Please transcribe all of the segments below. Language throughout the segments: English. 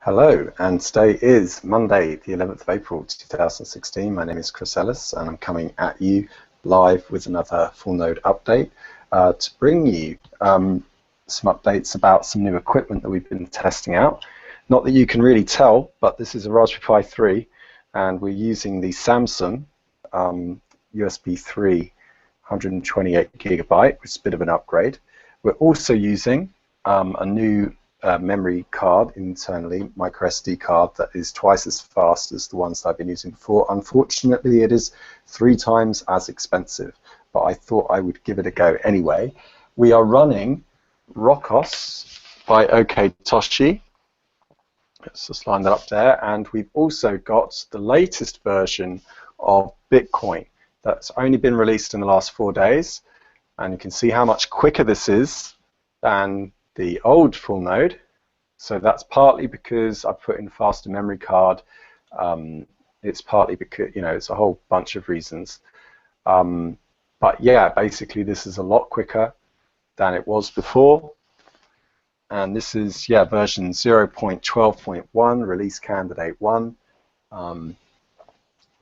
Hello, and today is Monday, the 11th of April 2016. My name is Chris Ellis, and I'm coming at you live with another Fullnode update to bring you some updates about some new equipment that we've been testing out. Not that you can really tell, but this is a Raspberry Pi 3, and we're using the Samsung USB 3 128 gigabyte, which is a bit of an upgrade. We're also using a new memory card internally, microSD card, that is twice as fast as the ones that I've been using before. Unfortunately, it is 3 times as expensive, but I thought I would give it a go anyway. We are running Rocos by OK Toshi. Let's just line that up there. And we've also got the latest version of Bitcoin that's only been released in the last 4 days. And you can see how much quicker this is than the old Fullnode. So that's partly because I put in faster memory card. It's partly because, it's a whole bunch of reasons. But yeah, basically this is a lot quicker than it was before. And this is, version 0.12.1, release candidate 1.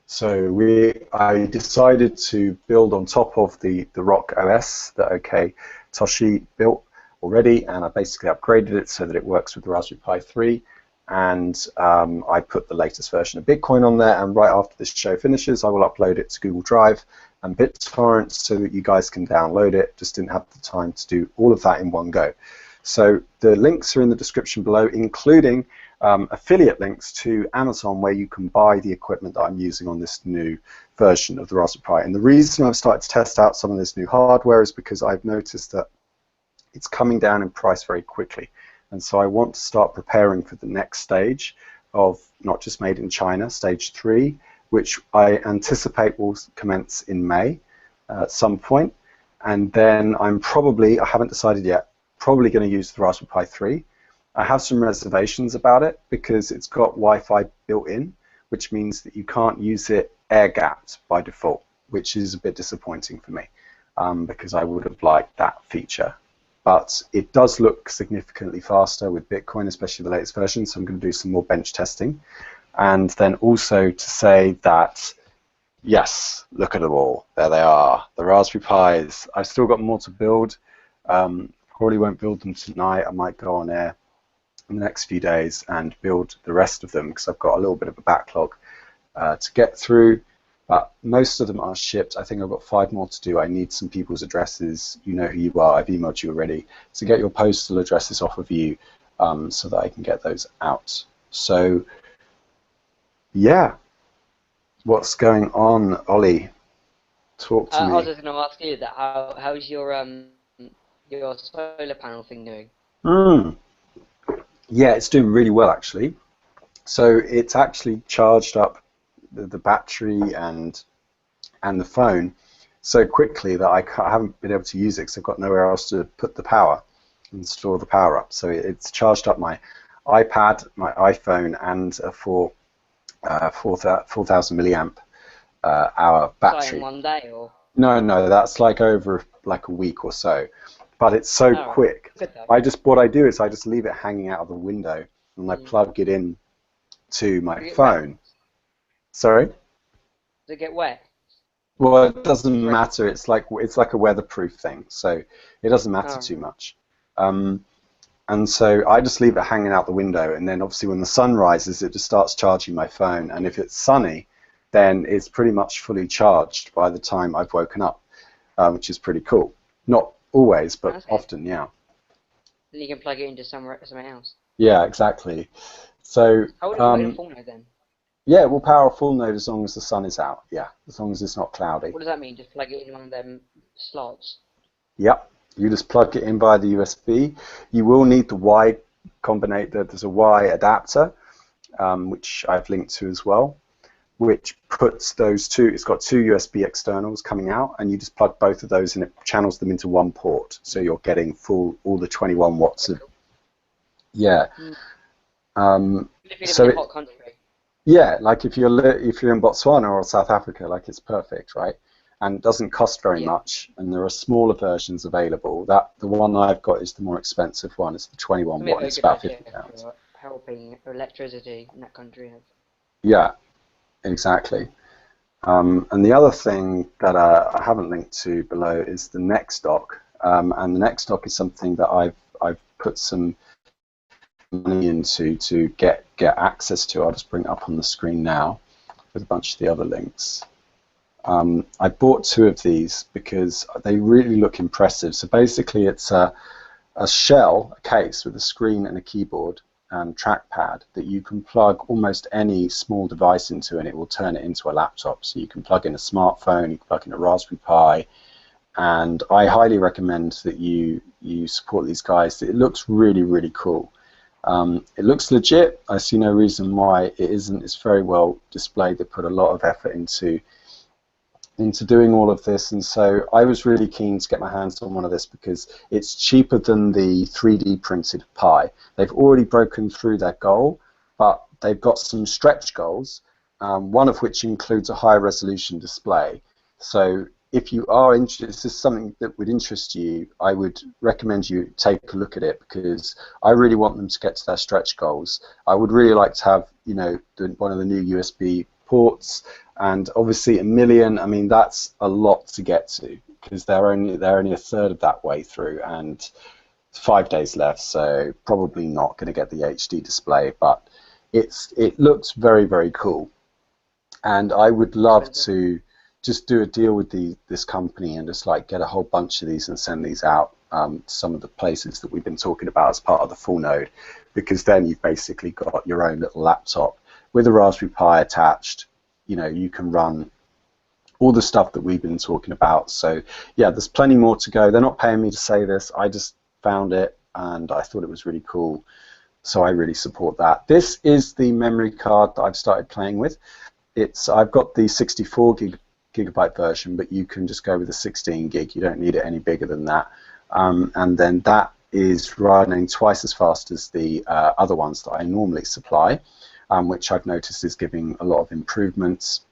So I decided to build on top of the Rock OS that OK Toshi built already, and I basically upgraded it so that it works with the Raspberry Pi 3, and I put the latest version of Bitcoin on there, and right after this show finishes I will upload it to Google Drive and BitTorrent so that you guys can download it. Just didn't have the time to do all of that in one go. So the links are in the description below, including affiliate links to Amazon where you can buy the equipment that I'm using on this new version of the Raspberry Pi. And the reason I've started to test out some of this new hardware is because I've noticed that it's coming down in price very quickly. And so I want to start preparing for the next stage of Not Just Made in China, stage 3, which I anticipate will commence in May at some point. And then I haven't decided yet, probably going to use the Raspberry Pi 3. I have some reservations about it because it's got Wi-Fi built in, which means that you can't use it air-gapped by default, which is a bit disappointing for me because I would have liked that feature. But it does look significantly faster with Bitcoin, especially the latest version, so I'm going to do some more bench testing. And then also to say that, yes, look at them all. There they are, the Raspberry Pis. I've still got more to build. Probably won't build them tonight. I might go on air in the next few days and build the rest of them because I've got a little bit of a backlog to get through. But most of them are shipped. I think I've got 5 more to do. I need some people's addresses. You know who you are. I've emailed you already. To get your postal addresses off of you so that I can get those out. So, yeah. What's going on, Ollie? Talk to me. I was just going to ask you that. How's your solar panel thing doing? Yeah, it's doing really well, actually. So it's actually charged up the battery and the phone so quickly that I haven't been able to use it because I've got nowhere else to put the power and store the power up. So it's charged up my iPad, my iPhone, and a 4,000 milliamp hour battery. So in one day, or? No, that's like over like a week or so. But it's so quick. What I do is I just leave it hanging out of the window and I plug it in to my phone. Wet? Sorry? Does it get wet? Well, it doesn't matter. It's like a weatherproof thing, so it doesn't matter too much. And so I just leave it hanging out the window, and then obviously when the sun rises, it just starts charging my phone. And if it's sunny, then it's pretty much fully charged by the time I've woken up, which is pretty cool. Not always, but often, yeah. Then you can plug it into something else. Yeah, exactly. So. How would it work in Fullnode then? Yeah, we'll power a Fullnode as long as the sun is out. Yeah, as long as it's not cloudy. What does that mean? Just plug it in one of them slots? Yep. You just plug it in via the USB. You will need the Y combinator. There's a Y adapter, which I've linked to as well, which puts those two. It's got 2 USB externals coming out, and you just plug both of those, and it channels them into one port. So you're getting all the 21 watts of. Yeah. If you're in a hot country. Yeah, like if you're in Botswana or South Africa, like it's perfect, right? And it doesn't cost very much, and there are smaller versions available. The one I've got is the more expensive one. It's the 21 watt. It's about £50. helping electricity in that country have. Yeah, exactly. And the other thing that I haven't linked to below is the next dock. And the next dock is something that I've put some money into to get access to. I'll just bring it up on the screen now with a bunch of the other links. I bought 2 of these because they really look impressive. So basically it's a shell, a case with a screen and a keyboard and trackpad that you can plug almost any small device into, and it will turn it into a laptop. So you can plug in a smartphone, you can plug in a Raspberry Pi, and I highly recommend that you support these guys. It looks really, really cool. It looks legit. I see no reason why it isn't. It's very well displayed. They put a lot of effort into doing all of this, and so I was really keen to get my hands on one of this because it's cheaper than the 3D printed Pi. They've already broken through their goal, but they've got some stretch goals, one of which includes a high resolution display. So if you are interested, if this is something that would interest you, I would recommend you take a look at it because I really want them to get to their stretch goals. I would really like to have, you know, one of the new USB ports, and obviously $1 million. I mean, that's a lot to get to because they're only a third of that way through, and 5 days left, so probably not going to get the HD display, but it looks very, very cool, and I would love to just do a deal with this company and just like get a whole bunch of these and send these out to some of the places that we've been talking about as part of the Fullnode, because then you've basically got your own little laptop with a Raspberry Pi attached. You know, you can run all the stuff that we've been talking about. So yeah, there's plenty more to go. They're not paying me to say this. I just found it and I thought it was really cool. So I really support that. This is the memory card that I've started playing with. I've got the 64 gigabyte version, but you can just go with the 16 gig. You don't need it any bigger than that. And then that is running twice as fast as the other ones that I normally supply, which I've noticed is giving a lot of improvements.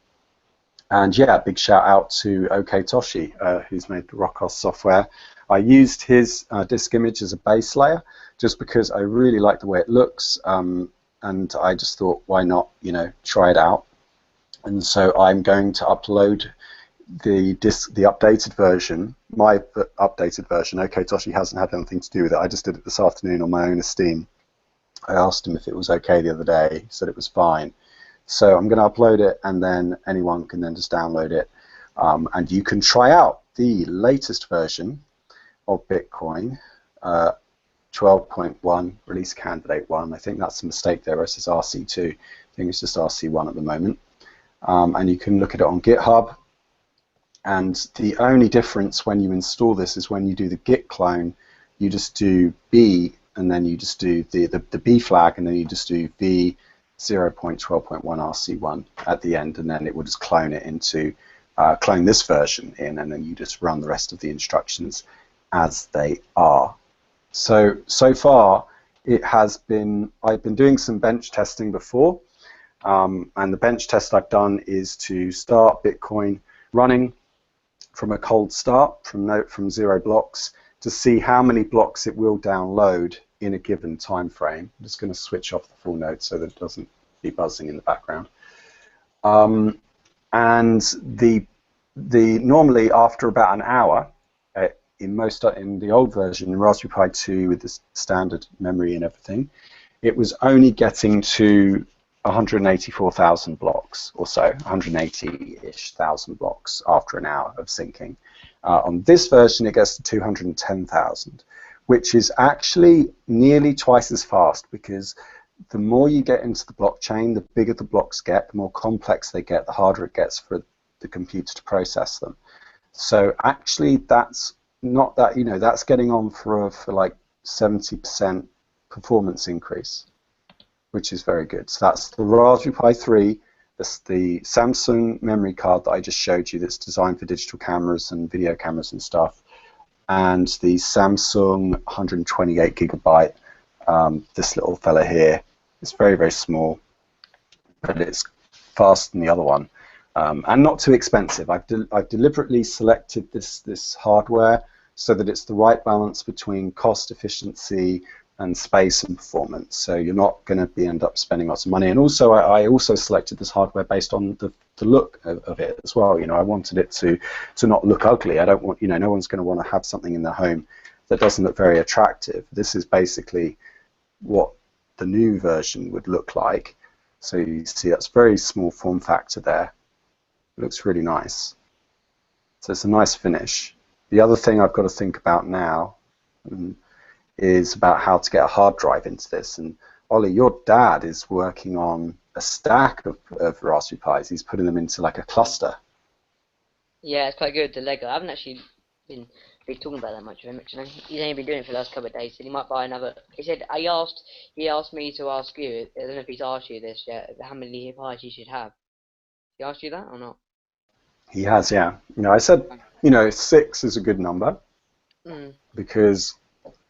And yeah, big shout out to OK Toshi, who's made the Rockos software. I used his disk image as a base layer just because I really like the way it looks, and I just thought, why not, you know, try it out. And so I'm going to upload the updated version, my updated version. OK Toshi hasn't had anything to do with it. I just did it this afternoon on my own esteem. I asked him if it was okay the other day. He said it was fine. So I'm going to upload it, and then anyone can then just download it. And you can try out the latest version of Bitcoin, 12.1, release candidate 1. I think that's a mistake there. It says RC2. I think it's just RC1 at the moment. And you can look at it on GitHub. And the only difference when you install this is when you do the git clone, you just do B, and then you just do the B flag, and then you just do V 0.12.1 RC1 at the end, and then it will just clone it into, clone this version in, and then you just run the rest of the instructions as they are. So far, I've been doing some bench testing before, and the bench test I've done is to start Bitcoin running from a cold start, from 0 blocks, to see how many blocks it will download in a given time frame. I'm just going to switch off the Fullnode so that it doesn't be buzzing in the background. And normally after about an hour, in the old version, Raspberry Pi 2 with the standard memory and everything, it was only getting to 184,000 blocks or so, 180-ish thousand blocks after an hour of syncing. On this version, it gets to 210,000, which is actually nearly twice as fast, because the more you get into the blockchain, the bigger the blocks get, the more complex they get, the harder it gets for the computer to process them. So actually, that's not that, you know, that's getting on for like 70% performance increase, which is very good. So that's the Raspberry Pi 3, that's the Samsung memory card that I just showed you that's designed for digital cameras and video cameras and stuff, and the Samsung 128 gigabyte, this little fella here. It's very, very small, but it's faster than the other one, and not too expensive. I've deliberately selected this hardware so that it's the right balance between cost efficiency and space and performance. So you're not going to end up spending lots of money. And also, I also selected this hardware based on the look of it as well. You know, I wanted it to not look ugly. I don't want, you know, no one's going to want to have something in their home that doesn't look very attractive. This is basically what the new version would look like. So you see that's very small form factor there. It looks really nice. So it's a nice finish. The other thing I've got to think about now is about how to get a hard drive into this. And Ollie, your dad is working on a stack of Raspberry Pis. He's putting them into like a cluster. Yeah, it's quite good, the Lego. I haven't actually been really talking about that much of him, actually. He's only been doing it for the last couple of days, so he might buy another. He said, he asked me to ask you, I don't know if he's asked you this yet, how many Pis you should have. He asked you that or not? He has, yeah. You know, I said, you know, 6 is a good number because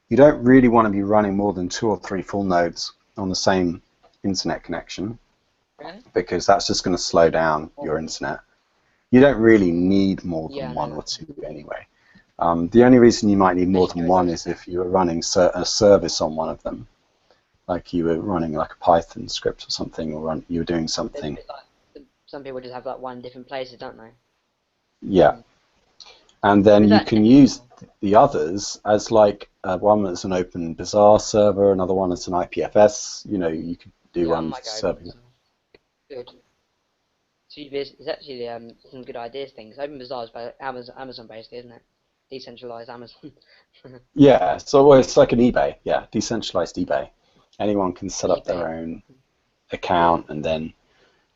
you don't really want to be running more than 2 or 3 full nodes on the same internet connection, because that's just going to slow down your internet. You don't really need more than 1 or 2 anyway. The only reason you might need more than 1 is if you were running a service on one of them, like you were running like a Python script or something, or you were doing something. Some people just have like 1 different places, don't they? Yeah. And then you can use the others as like one that's an open bazaar server, another one that's an IPFS. You know, you could do one serving. Good. So it's actually some good ideas things. Open bazaar is Amazon based, isn't it? Decentralized Amazon. Yeah, so it's like an eBay. Yeah, decentralized eBay. Anyone can set up their own account, and then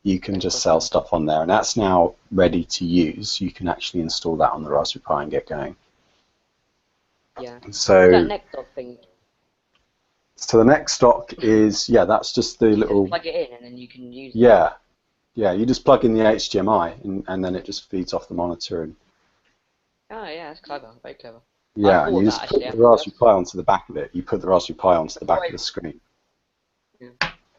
you can just sell stuff on there, and that's now ready to use. You can actually install that on the Raspberry Pi and get going. Yeah. So that next dock thing. So the next dock is, yeah, that's just the little. Just plug it in and then you can use it. Yeah, yeah. You just plug in the HDMI and then it just feeds off the monitor. And oh yeah, that's clever, very clever. Yeah, and you just put the Raspberry Pi onto the back of it. You put the Raspberry Pi onto the back of the screen. Yeah.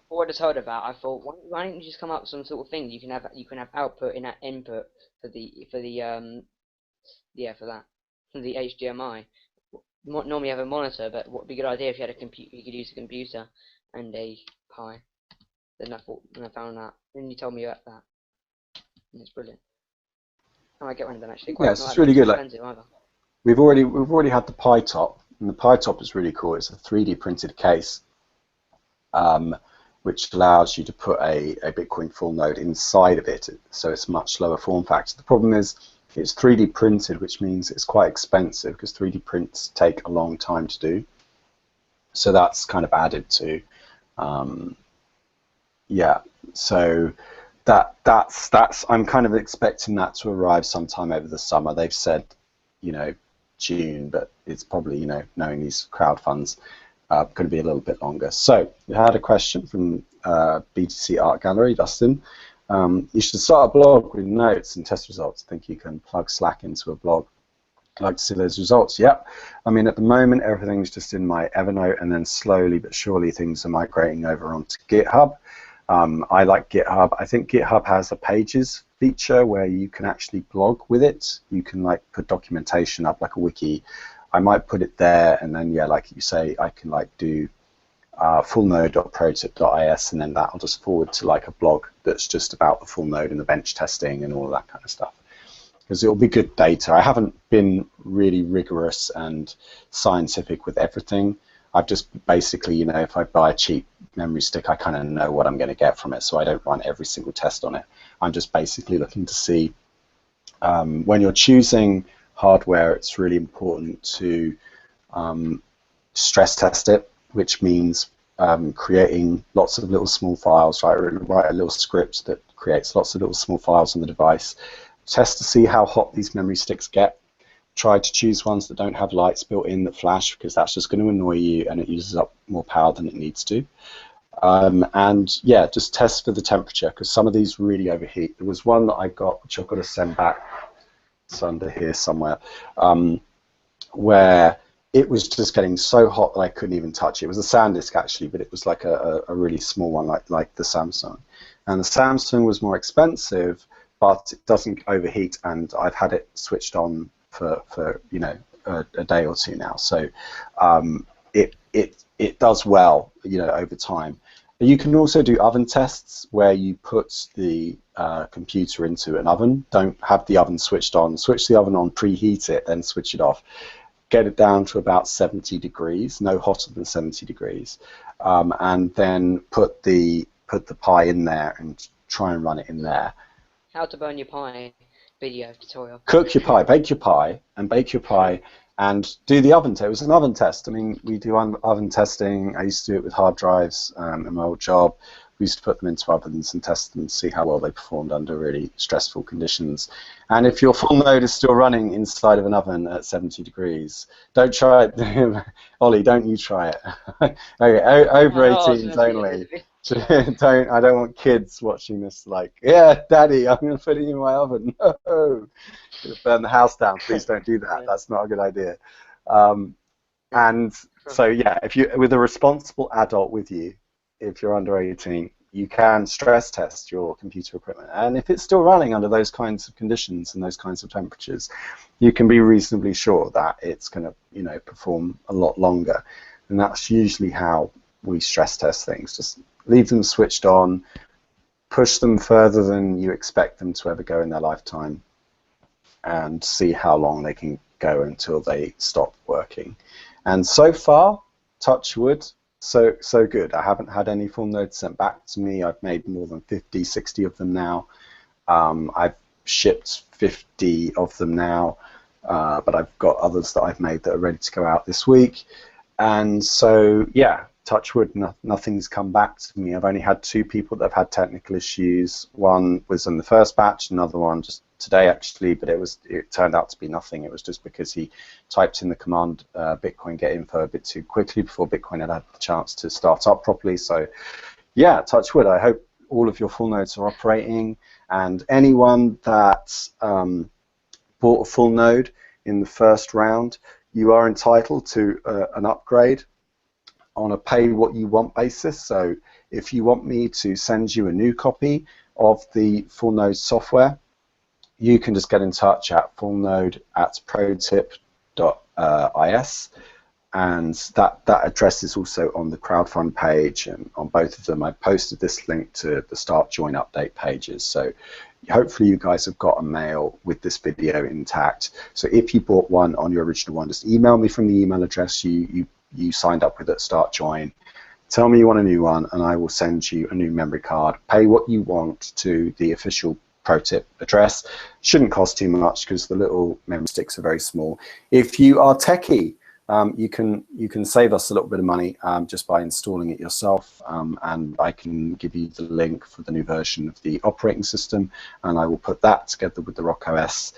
What I just heard about, I thought, why don't you just come up with some sort of thing you can have output in that input for the HDMI. Normally you have a monitor, but what would be a good idea if you had a computer? You could use a computer and a Pi. Then I found that. Then you told me about that, and it's brilliant. I might get one of them actually. Yeah, it's really good. Like, we've already had the Pi top, and the Pi top is really cool. It's a 3D printed case, which allows you to put a Bitcoin Fullnode inside of it, so it's much lower form factor. The problem is it's 3D printed, which means it's quite expensive because 3D prints take a long time to do. So that's kind of added to, yeah. So that's I'm kind of expecting that to arrive sometime over the summer. They've said, you know, June, but it's probably, you know, knowing these crowd funds, going to be a little bit longer. So we had a question from BTC Art Gallery, Dustin. You should start a blog with notes and test results. I think you can plug Slack into a blog. I'd like to see those results. Yep. I mean, at the moment, everything's just in my Evernote, and then slowly but surely things are migrating over onto GitHub. I like GitHub. I think GitHub has a pages feature where you can actually blog with it. You can like put documentation up like a wiki. I might put it there, and then, yeah, like you say, I can like do fullnode.ProTip.is, and then that'll just forward to like a blog that's just about the full node and the bench testing and all of that kind of stuff. Because it'll be good data. I haven't been really rigorous and scientific with everything. I've just basically, you know, if I buy a cheap memory stick, I kind of know what I'm going to get from it, so I don't run every single test on it. I'm just basically looking to see when you're choosing hardware, it's really important to stress test it, which means creating lots of little small files, right? Write a little script that creates lots of little small files on the device. Test to see how hot these memory sticks get. Try to choose ones that don't have lights built in that flash, because that's just going to annoy you and it uses up more power than it needs to. And yeah, just test for the temperature, because some of these really overheat. There was one that I got, which I've got to send back. It's under here somewhere, where it was just getting so hot that I couldn't even touch it. It was a SanDisk actually, but it was like a really small one, like the Samsung. And the Samsung was more expensive, but it doesn't overheat, and I've had it switched on for you know, a day or two now. So it it does well, you know, over time. You can also do oven tests where you put the computer into an oven. Don't have the oven switched on. Switch the oven on, preheat it, then switch it off. Get it down to about 70 degrees, no hotter than 70 degrees, and then put the pie in there and try and run it in there. How to burn your pie video tutorial. Cook your pie, bake your pie, and bake your pie, and do the oven test. It was an oven test. I mean, we do oven testing. I used to do it with hard drives in my old job. We used to put them into ovens and test them to see how well they performed under really stressful conditions. And if your full node is still running inside of an oven at 70 degrees, don't try it. Ollie, don't you try it. Okay, over 18s only. I don't want kids watching this like, yeah, Daddy, I'm going to put it in my oven. No, burn the house down. Please don't do that. That's not a good idea. And so, yeah, if you with a responsible adult with you, if you're under 18, you can stress test your computer equipment. And if it's still running under those kinds of conditions and those kinds of temperatures, you can be reasonably sure that it's going to, you know, perform a lot longer. And that's usually how we stress test things. Just leave them switched on, push them further than you expect them to ever go in their lifetime, and see how long they can go until they stop working. And so far, touch wood, so good. I haven't had any full nodes sent back to me. I've made more than 50, 60 of them now. I've shipped 50 of them now, but I've got others that I've made that are ready to go out this week. And so, yeah, touch wood, nothing's come back to me. I've only had 2 people that have had technical issues. One was in the first batch, another one just today actually, but it turned out to be nothing. It was just because he typed in the command Bitcoin get info a bit too quickly before Bitcoin had the chance to start up properly. So yeah, touch wood. I hope all of your full nodes are operating, and anyone that bought a full node in the first round, you are entitled to an upgrade on a pay what you want basis. So if you want me to send you a new copy of the Fullnodes software, you can just get in touch at ProTip.is, and that address is also on the crowdfund page, and on both of them I posted this link to the Start Join Update pages. So hopefully you guys have got a mail with this video intact. So if you bought one on your original one, just email me from the email address you signed up with at Start Join. Tell me you want a new one, and I will send you a new memory card. Pay what you want to the official ProTip address. Shouldn't cost too much because the little memory sticks are very small. If you are techie, you can save us a little bit of money just by installing it yourself, and I can give you the link for the new version of the operating system, and I will put that together with the Rock OS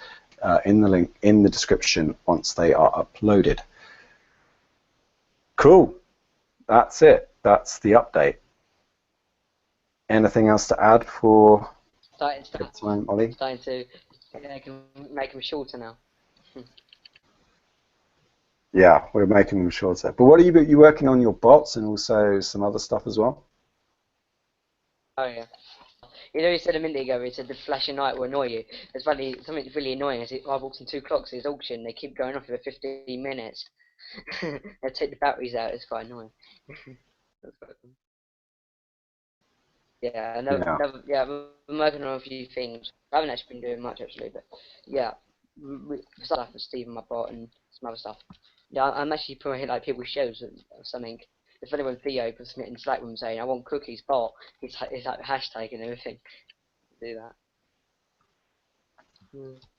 in the link in the description once they are uploaded. Cool. That's it. That's the update. Anything else to add for time, Ollie? Starting to make them shorter now. Yeah, we're making them shorter. But what are you working on your bots and also some other stuff as well? Oh yeah. You know, you said a minute ago, he said the flashing light will annoy you. It's funny, something really annoying is I walked in 2 clocks at his auction, they keep going off for 15 minutes. They take the batteries out, it's quite annoying. That's quite fun. Yeah, I've been working on a few things. I haven't actually been doing much actually, but yeah, stuff with Steve and my bot and some other stuff. Yeah, I'm actually promoting like people's shows or something. It's funny when Theo puts me in Slack with him saying I want cookies bot. It's like hashtag and everything. Do that.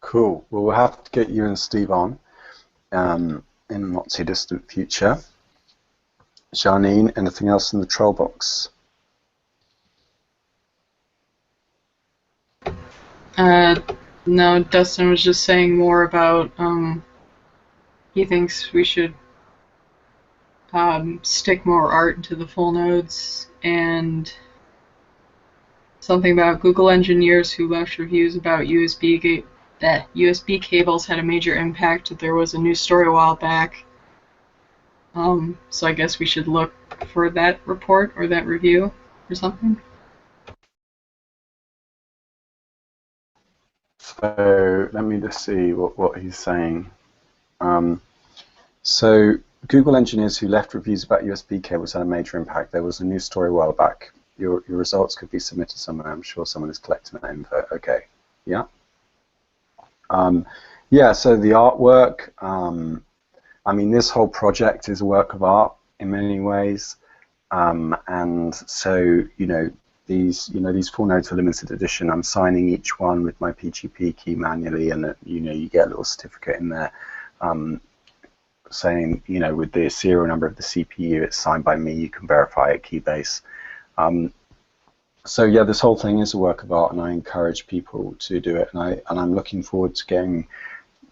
Cool. Well, we'll have to get you and Steve on in a not too distant future. Janine, anything else in the troll box? No, Dustin was just saying more about he thinks we should stick more art into the full nodes, and something about Google engineers who left reviews about USB cables had a major impact. There was a news story a while back. So I guess we should look for that report or that review or something. So let me just see what he's saying. So Google engineers who left reviews about USB cables had a major impact. There was a news story a while back. Your results could be submitted somewhere. I'm sure someone is collecting that info. Okay, yeah. Yeah, so the artwork, I mean, this whole project is a work of art in many ways. And so, these Fullnodes are limited edition. I'm signing each one with my PGP key manually, and you get a little certificate in there saying, with the serial number of the CPU, it's signed by me. You can verify at Keybase. So yeah, this whole thing is a work of art, and I encourage people to do it. And I'm looking forward to getting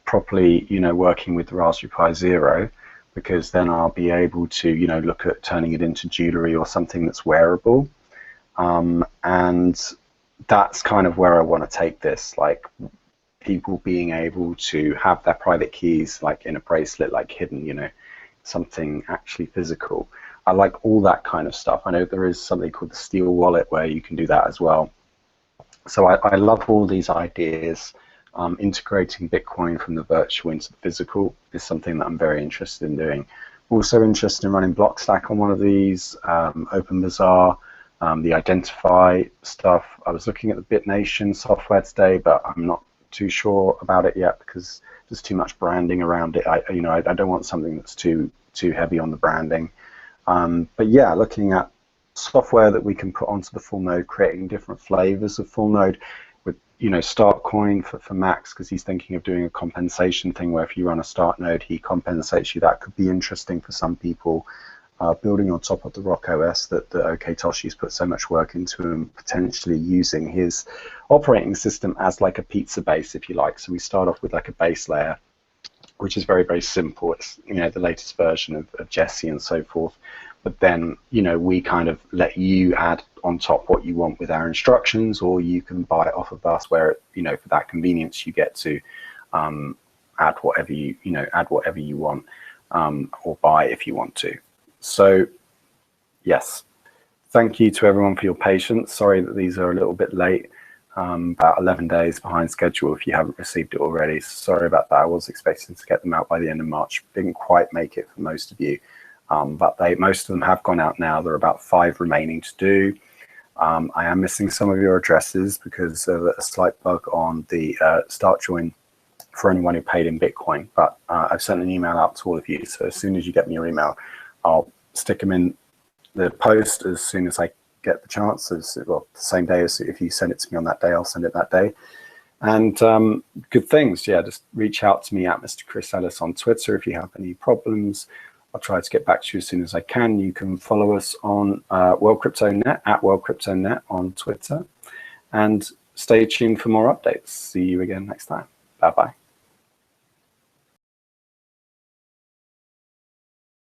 properly, working with the Raspberry Pi Zero, because then I'll be able to, look at turning it into jewelry or something that's wearable. And that's kind of where I want to take this, like people being able to have their private keys like in a bracelet, like hidden, something actually physical. I like all that kind of stuff. I know there is something called the Steel Wallet where you can do that as well. So I love all these ideas. Integrating Bitcoin from the virtual into the physical is something that I'm very interested in doing. Also interested in running Blockstack on one of these, OpenBazaar, the Identify stuff. I was looking at the BitNation software today, but I'm not too sure about it yet because there's too much branding around it. I don't want something that's too heavy on the branding. But yeah, looking at software that we can put onto the Fullnode, creating different flavors of Fullnode with, Startcoin for Max, because he's thinking of doing a compensation thing where if you run a start node, he compensates you. That could be interesting for some people. Building on top of the Rock OS that OK Toshi's put so much work into, and potentially using his operating system as like a pizza base, if you like. So we start off with like a base layer, which is very, very simple. It's, the latest version of Jessie and so forth. But then, we kind of let you add on top what you want with our instructions, or you can buy it off of us where, for that convenience, you get to add whatever you want, or buy if you want to. So, yes, thank you to everyone for your patience. Sorry that these are a little bit late. About 11 days behind schedule if you haven't received it already. Sorry about that. I was expecting to get them out by the end of March. Didn't quite make it for most of you, but most of them have gone out now. There are about 5 remaining to do. I am missing some of your addresses because of a slight bug on the start join for anyone who paid in Bitcoin, but I've sent an email out to all of you. So as soon as you get me your email, I'll stick them in the post as soon as I get the chance. Well, the same day as if you send it to me on that day, I'll send it that day. And good things, yeah, just reach out to me at Mr. Chris Ellis on Twitter if you have any problems. I'll try to get back to you as soon as I can. You can follow us on WorldCryptoNet, at WorldCryptoNet on Twitter. And stay tuned for more updates. See you again next time. Bye-bye.